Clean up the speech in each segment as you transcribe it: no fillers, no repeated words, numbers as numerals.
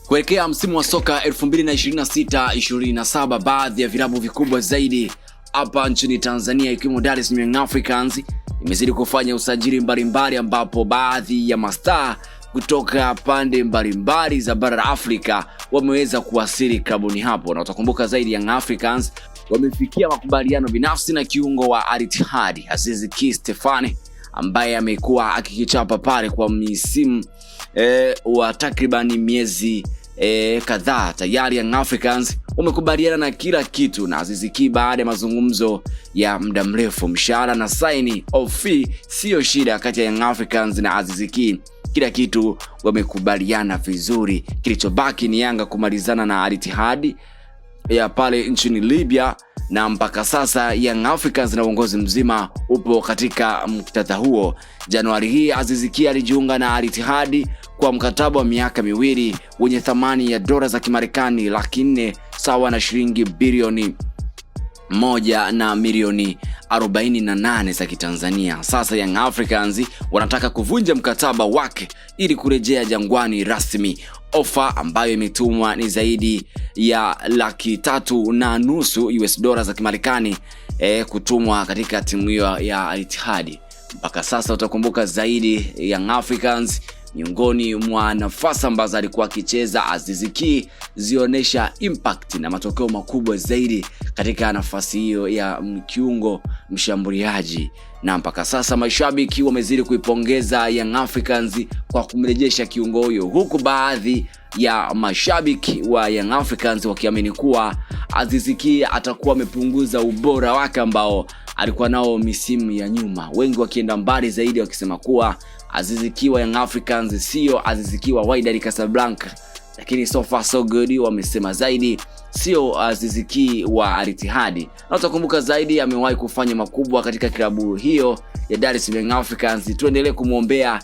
Kuelekea msimu wa soka 2026-27, baadhi ya vilabu vikubwa zaidi hapa nchini Tanzania ikiwemo Dar es Salaam Young Africans imezidi kufanya usajili mbalimbali, ambapo baadhi ya mastaa kutoka pande mbalimbali za bara la Afrika wameweza kuwasili klabuni hapo. Na utakumbuka zaidi Young Africans wamefikia makubaliano binafsi na kiungo wa Al Ittihad Aziz Ki Stefane, ambaye amekuwa akikichapa pale kwa misimu wa takriban miezi kadhaa. Tayari Young Africans wamekubaliana na kila kitu na Aziz Ki baada ya mazungumzo ya muda mrefu. Mshahara na sign of fee sio shida kati ya Young Africans na Aziz Ki. Kila kitu wamekubaliana vizuri. Kilichobaki ni Yanga kumalizana na Al Ittihad ya pale nchini Libya, na mpaka sasa Young Africans na uongozi mzima upo katika muktadha huo. Januari hii Aziz Ki alijiunga na Al Ittihad kwa mkataba wa miaka miwili wenye thamani ya dola za Kimarekani 400,000 sawa na shilingi bilioni 1 na milioni 48 za Kitanzania. Sasa Young Africans wanataka kuvunja mkataba wake ili kurejea Jangwani rasmi. Ofa ambayo imetumwa ni zaidi ya $350,000 US dola za Kimarekani kutumwa katika timu hiyo ya Al Ittihad. Mpaka sasa utakumbuka zaidi Young Africans, miongoni mwa nafasi ambazo alikuwa akicheza Aziz Ki zionesha impact na matokeo makubwa zaidi katika nafasi hiyo ya kiungo mshambuliaji. Na mpaka sasa mashabiki wamezidi kuipongeza Young Africans kwa kumrejesha kiungo huyo, huku baadhi ya mashabiki wa Young Africans wakiamini kuwa Aziz Ki atakuwa amepunguza ubora wake ambao alikuwa nao misimu ya nyuma. Wengi wakienda mbali zaidi wakisema kuwa Aziz Ki wa Young Africans sio Aziz Ki wa Wydad Casablanca, lakini so far so good wamesema zaidi sio Aziz Ki wa Al Ittihad. Na utakumbuka zaidi amewahi kufanya makubwa katika klabu hiyo ya Dar es Salaam Young Africans. Tuendelee kumuombea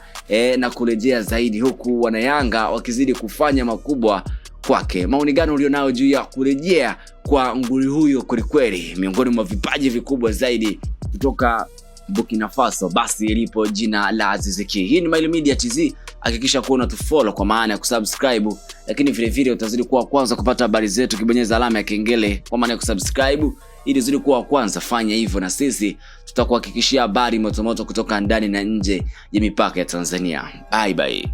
na kurejea zaidi, huku wanayanga wakizidi kufanya makubwa kwake. Maoni gani ulionao juu ya kurejea kwa nguli huyo kweli, miongoni mwa vipaji vikubwa zaidi kutoka Burkina Faso? Basi ilipo jina la Aziz Ki. Hii ni Mile Media TZ. Hakikisha kuona tufollow kwa maana ya kusubscribe, lakini vile vile utazidi kuwa kwanza kupata habari zetu kibonyeza alama ya kengele kwa maana ya kusubscribe ili uzidi kuwa kwanza. Fanya hivyo na sisi tutakuhakikishia habari moto moto kutoka ndani na nje ya mipaka ya Tanzania. Bye bye.